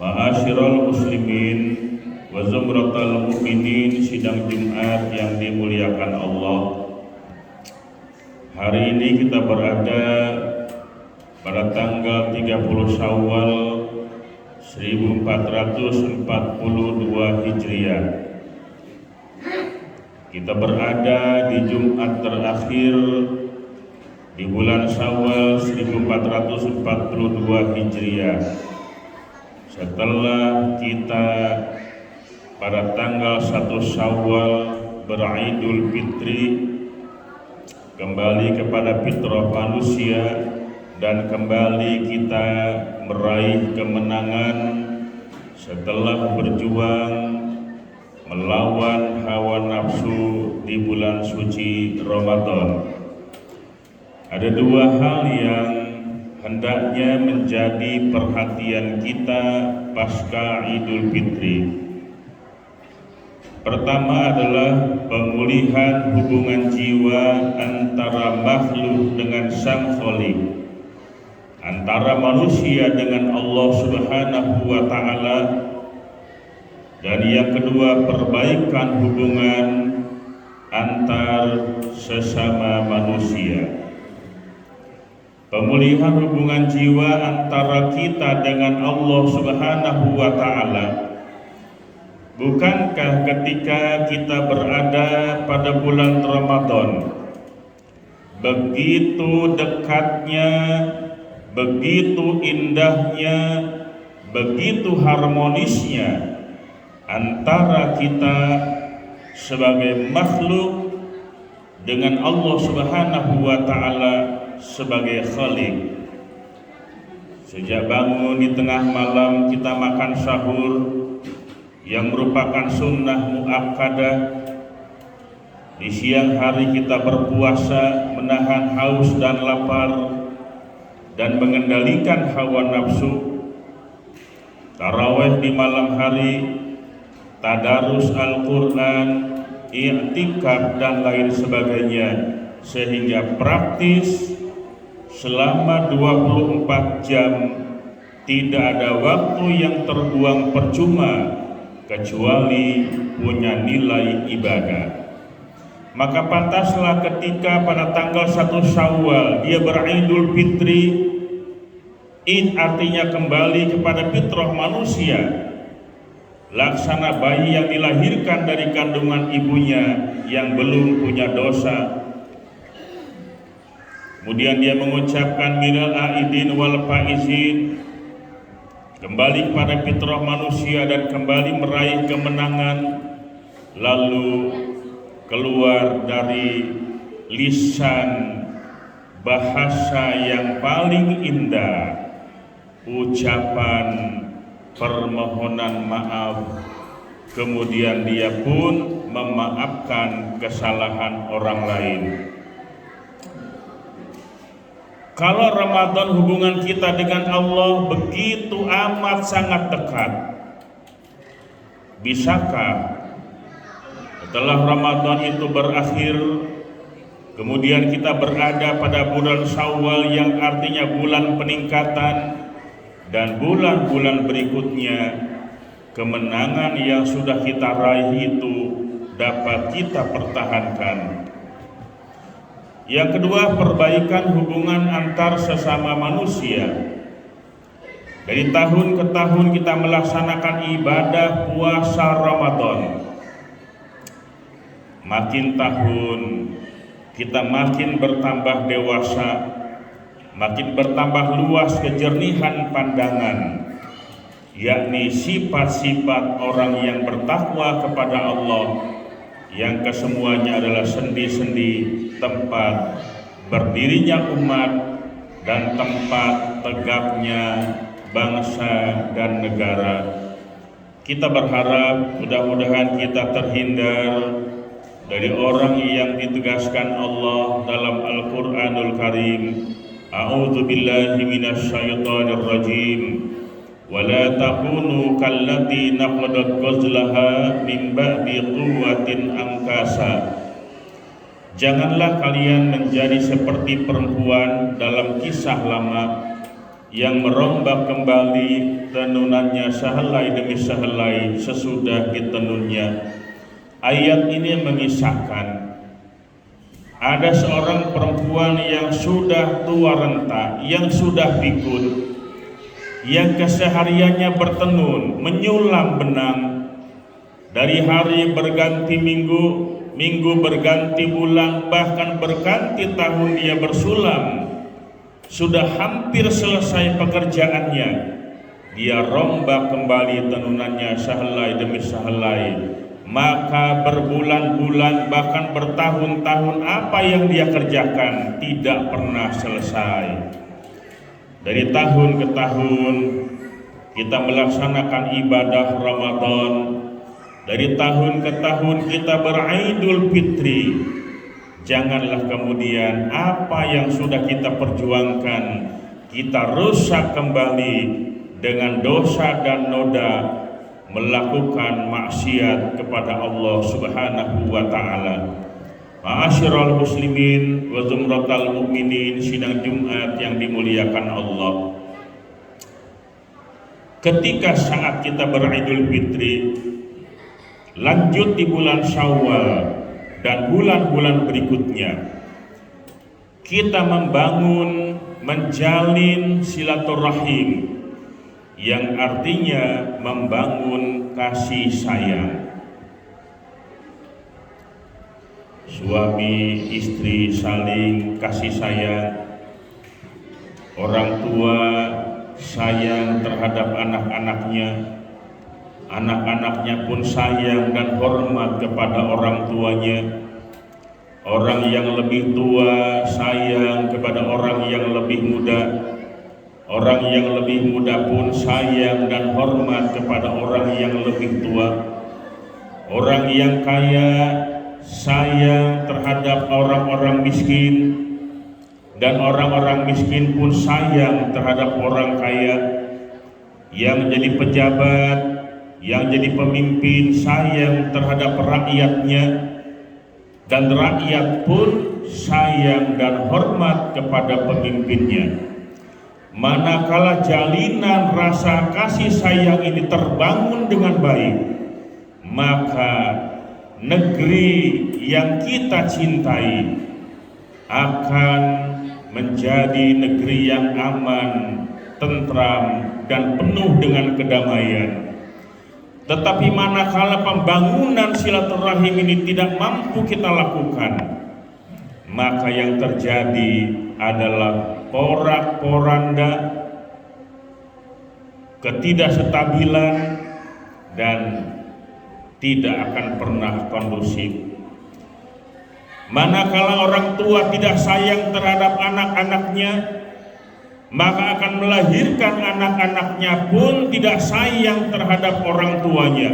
Ma'asyiral muslimin wa zumratal mu'minin, sidang Jumat yang dimuliakan Allah. Hari ini kita berada pada tanggal 30 Syawal 1442 Hijriah. Kita berada di Jumat terakhir di bulan Syawal 1442 Hijriah. Setelah kita pada tanggal 1 Syawal beridul fitri, kembali kepada fitrah manusia dan kembali kita meraih kemenangan setelah berjuang melawan hawa nafsu di bulan suci Ramadan. Ada dua hal yang hendaknya menjadi perhatian kita pasca Idul Fitri. Pertama adalah pemulihan hubungan jiwa antara makhluk dengan Sang Khaliq, antara manusia dengan Allah Subhanahu wa Ta'ala, dan yang kedua perbaikan hubungan antar sesama manusia. Pemulihan hubungan jiwa antara kita dengan Allah Subhanahu wa Ta'ala. Bukankah ketika kita berada pada bulan Ramadan, begitu dekatnya, begitu indahnya, begitu harmonisnya antara kita sebagai makhluk dengan Allah Subhanahu wa Ta'ala sebagai Khaliq. Sejak bangun di tengah malam kita makan sahur yang merupakan sunnah muakkadah. Di siang hari kita berpuasa menahan haus dan lapar dan mengendalikan hawa nafsu. Tarawih di malam hari, tadarus Al-Quran, i'tikaf dan lain sebagainya, sehingga praktis selama 24 jam tidak ada waktu yang terbuang percuma kecuali punya nilai ibadah. Maka pantaslah ketika pada tanggal 1 Syawal dia beridul fitri, Id artinya kembali kepada fitrah manusia, laksana bayi yang dilahirkan dari kandungan ibunya yang belum punya dosa. Kemudian dia mengucapkan minal aidin wal faizin, kembali kepada fitrah manusia dan kembali meraih kemenangan, lalu keluar dari lisan bahasa yang paling indah, ucapan permohonan maaf. Kemudian dia pun memaafkan kesalahan orang lain. Kalau Ramadan hubungan kita dengan Allah begitu amat sangat dekat, bisakah setelah Ramadan itu berakhir, kemudian kita berada pada bulan Syawal yang artinya bulan peningkatan, dan bulan-bulan berikutnya kemenangan yang sudah kita raih itu dapat kita pertahankan. Yang kedua, perbaikan hubungan antar sesama manusia. Dari tahun ke tahun kita melaksanakan ibadah puasa Ramadan. Makin tahun kita makin bertambah dewasa, makin bertambah luas kejernihan pandangan, yakni sifat-sifat orang yang bertakwa kepada Allah, yang kesemuanya adalah sendi-sendi tempat berdirinya umat dan tempat tegaknya bangsa dan negara. Kita berharap mudah-mudahan kita terhindar dari orang yang ditegaskan Allah dalam Al-Quranul Karim, A'udzu billahi minasyaitonir rajim, wa la takunu kallati naqadat ghazlaha min ba'di quwwatin ankasa. Janganlah kalian menjadi seperti perempuan dalam kisah lama yang merombak kembali tenunannya sahelai demi sahelai sesudah ditenunnya. Ayat ini mengisahkan ada seorang perempuan yang sudah tua renta, yang sudah pikun, yang kesehariannya bertenun, menyulam benang. Dari hari berganti minggu, minggu berganti bulan, bahkan berganti tahun dia bersulam. Sudah hampir selesai pekerjaannya, dia rombak kembali tenunannya sahelai demi sahelai. Maka berbulan-bulan bahkan bertahun-tahun apa yang dia kerjakan tidak pernah selesai. Dari tahun ke tahun kita melaksanakan ibadah Ramadan, dari tahun ke tahun kita beridul fitri. Janganlah kemudian apa yang sudah kita perjuangkan kita rusak kembali dengan dosa dan noda, melakukan maksiat kepada Allah Subhanahu wa taala. Ma'asyiral muslimin wa zumratal mukminin, sidang Jumat yang dimuliakan Allah. Ketika saat kita beridul fitri, lanjut di bulan Syawal dan bulan-bulan berikutnya, kita membangun, menjalin silaturahim, yang artinya membangun kasih sayang. Suami istri saling kasih sayang, orang tua sayang terhadap anak-anaknya, anak-anaknya pun sayang dan hormat kepada orang tuanya. Orang yang lebih tua sayang kepada orang yang lebih muda. Orang yang lebih muda pun sayang dan hormat kepada orang yang lebih tua. Orang yang kaya sayang terhadap orang-orang miskin, dan orang-orang miskin pun sayang terhadap orang kaya. Yang jadi pejabat, yang jadi pemimpin sayang terhadap rakyatnya, dan rakyat pun sayang dan hormat kepada pemimpinnya. Manakala jalinan rasa kasih sayang ini terbangun dengan baik, maka negeri yang kita cintai akan menjadi negeri yang aman, tentram, dan penuh dengan kedamaian. Tetapi manakala pembangunan silaturahim ini tidak mampu kita lakukan, maka yang terjadi adalah porak-poranda, ketidakstabilan, dan tidak akan pernah kondusif. Manakala orang tua tidak sayang terhadap anak-anaknya, maka akan melahirkan anak-anaknya pun tidak sayang terhadap orang tuanya.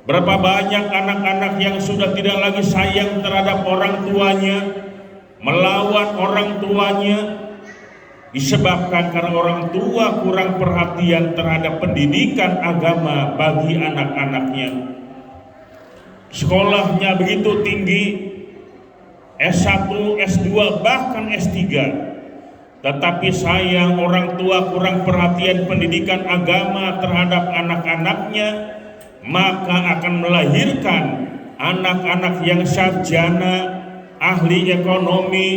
Berapa banyak anak-anak yang sudah tidak lagi sayang terhadap orang tuanya, melawan orang tuanya, disebabkan karena orang tua kurang perhatian terhadap pendidikan agama bagi anak-anaknya. Sekolahnya begitu tinggi, S1, S2, bahkan S3, tetapi sayang orang tua kurang perhatian pendidikan agama terhadap anak-anaknya, maka akan melahirkan anak-anak yang sarjana, ahli ekonomi,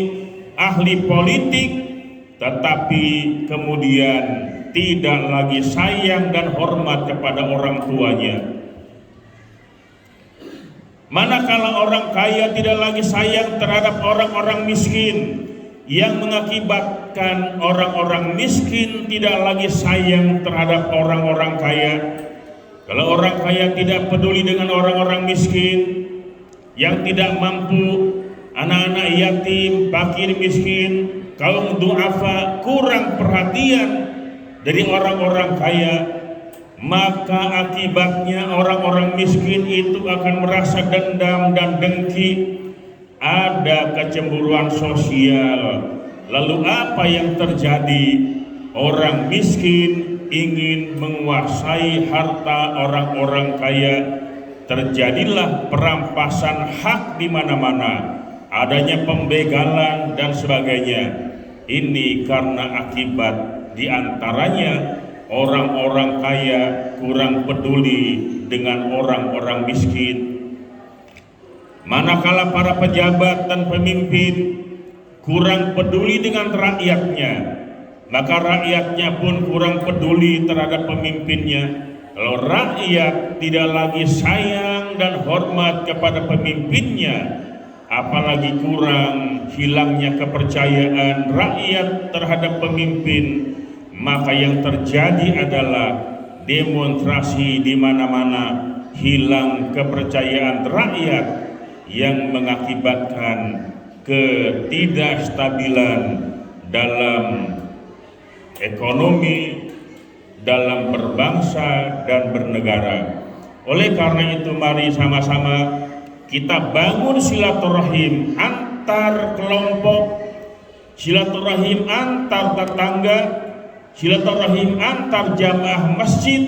ahli politik, tetapi kemudian tidak lagi sayang dan hormat kepada orang tuanya. Manakala orang kaya tidak lagi sayang terhadap orang-orang miskin, yang mengakibatkan orang-orang miskin tidak lagi sayang terhadap orang-orang kaya. Kalau orang kaya tidak peduli dengan orang-orang miskin yang tidak mampu, anak-anak yatim, fakir miskin, kaum du'afa, kurang perhatian dari orang-orang kaya, maka akibatnya orang-orang miskin itu akan merasa dendam dan dengki, ada kecemburuan sosial. Lalu apa yang terjadi? Orang miskin ingin menguasai harta orang-orang kaya, terjadilah perampasan hak di mana-mana, adanya pembegalan dan sebagainya. Ini karena akibat diantaranya orang-orang kaya kurang peduli dengan orang-orang miskin, manakala para pejabat dan pemimpin kurang peduli dengan rakyatnya, maka rakyatnya pun kurang peduli terhadap pemimpinnya. Kalau rakyat tidak lagi sayang dan hormat kepada pemimpinnya, apalagi kurang hilangnya kepercayaan rakyat terhadap pemimpin, maka yang terjadi adalah demonstrasi di mana-mana, hilang kepercayaan rakyat yang mengakibatkan ketidakstabilan dalam ekonomi, dalam berbangsa dan bernegara. Oleh karena itu, mari sama-sama kita bangun silaturahim antar kelompok, silaturahim antar tetangga, silaturahim antar jamaah masjid.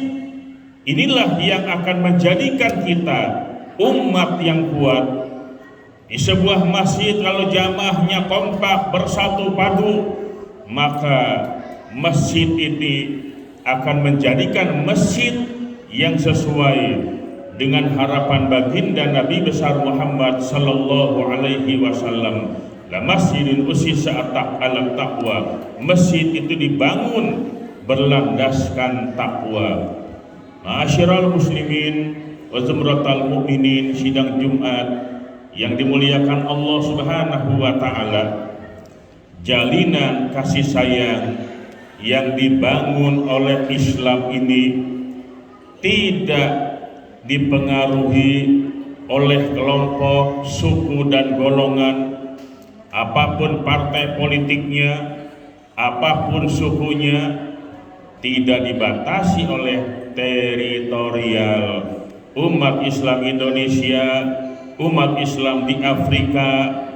Inilah yang akan menjadikan kita umat yang kuat. Di sebuah masjid kalau jamaahnya kompak bersatu padu, maka masjid ini akan menjadikan masjid yang sesuai dengan harapan baginda Nabi besar Muhammad sallallahu alaihi wasallam. La masjidun usisa ala taqwa. Masjid itu dibangun berlandaskan takwa. Ma'asyiral muslimin wa zumratal mu'minin, sidang Jumat yang dimuliakan Allah Subhanahu wa taala. Jalinan kasih sayang yang dibangun oleh Islam ini tidak dipengaruhi oleh kelompok, suku dan golongan, apapun partai politiknya, apapun sukunya, tidak dibatasi oleh teritorial. Umat Islam Indonesia, umat Islam di Afrika,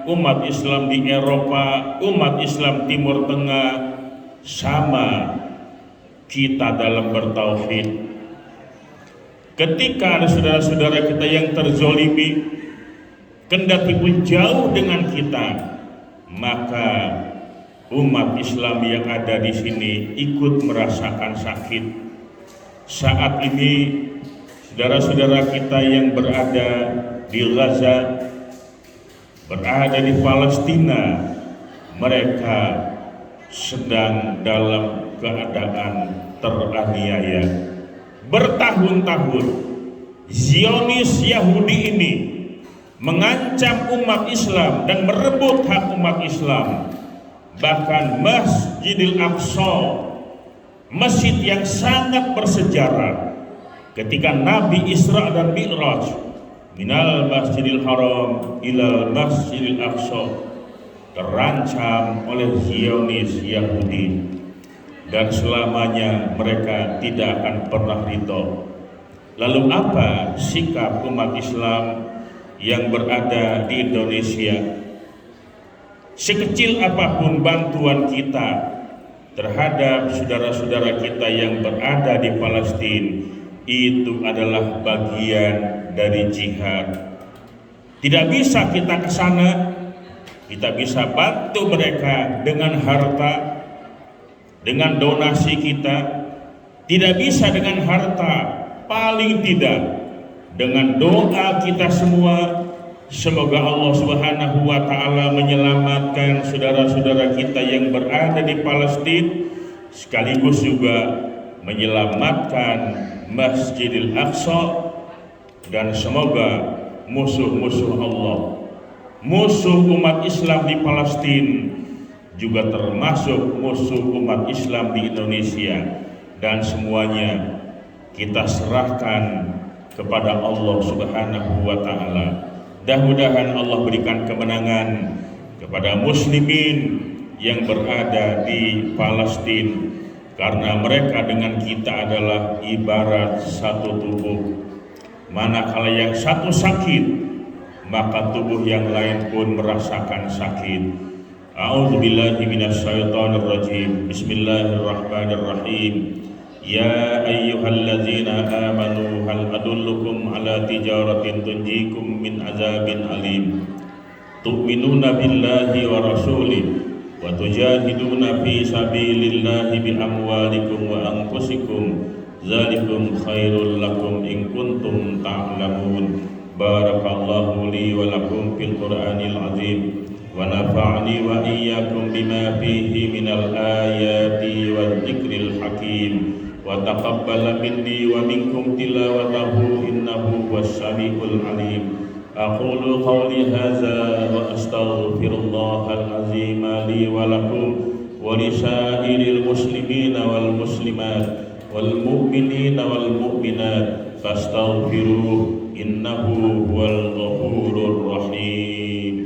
umat Islam di Eropa, umat Islam Timur Tengah, sama kita dalam bertauhid. Ketika ada saudara-saudara kita yang terzolimi, kendati pun jauh dengan kita, maka umat Islam yang ada di sini ikut merasakan sakit. Saat ini saudara-saudara kita yang berada di Gaza, berada di Palestina, mereka sedang dalam keadaan teraniaya. Bertahun-tahun Zionis Yahudi ini mengancam umat Islam dan merebut hak umat Islam. Bahkan Masjidil Aqsa, masjid yang sangat bersejarah, ketika Nabi Isra dan Mi'raj minal Masjidil Haram ilal Masjidil Aqsa, terancam oleh Zionis Yahudi, dan selamanya mereka tidak akan pernah ridho. Lalu apa sikap umat Islam yang berada di Indonesia? Sekecil apapun bantuan kita terhadap saudara-saudara kita yang berada di Palestina, itu adalah bagian dari jihad. Tidak bisa kita ke sana, kita bisa bantu mereka dengan harta, dengan donasi kita. Tidak bisa dengan harta, paling tidak dengan doa kita semua. Semoga Allah Subhanahu wa taala menyelamatkan saudara-saudara kita yang berada di Palestina, sekaligus juga menyelamatkan Masjidil Aqsa, dan semoga musuh-musuh Allah, musuh umat Islam di Palestina, juga termasuk musuh umat Islam di Indonesia, dan semuanya kita serahkan kepada Allah Subhanahu wa taala. Mudah-mudahan Allah berikan kemenangan kepada muslimin yang berada di Palestina, karena mereka dengan kita adalah ibarat satu tubuh. Manakala yang satu sakit, maka tubuh yang lain pun merasakan sakit. A'udzubillahi minasyaitonirrajim. Bismillahirrahmanirrahim. Ya ayyuhalladzina amanu hal adullukum ala tijaratin tunjikum min azabin alim tu'minuna billahi wa rasulih wa tujahiduna fi sabilillahi bi amwalikum wa anfusikum zalikum khairul lakum in kuntum ta'lamun. Barakallahu li wa lakum fil Qur'anil azim wa nafa'ni wa iyyakum bima fihi minal ayati wal dzikril hakim wa taqabbal minni wa minkum tilawatahu innahu was-sami'ul alim. Aqulu qawli hadza wa astaghfirullahal azim li wa lakum wa lisairil muslimina wal muslimat wal mu'minina wal mu'minat fastaghfiruhu innahu huwal ghafurur rahim.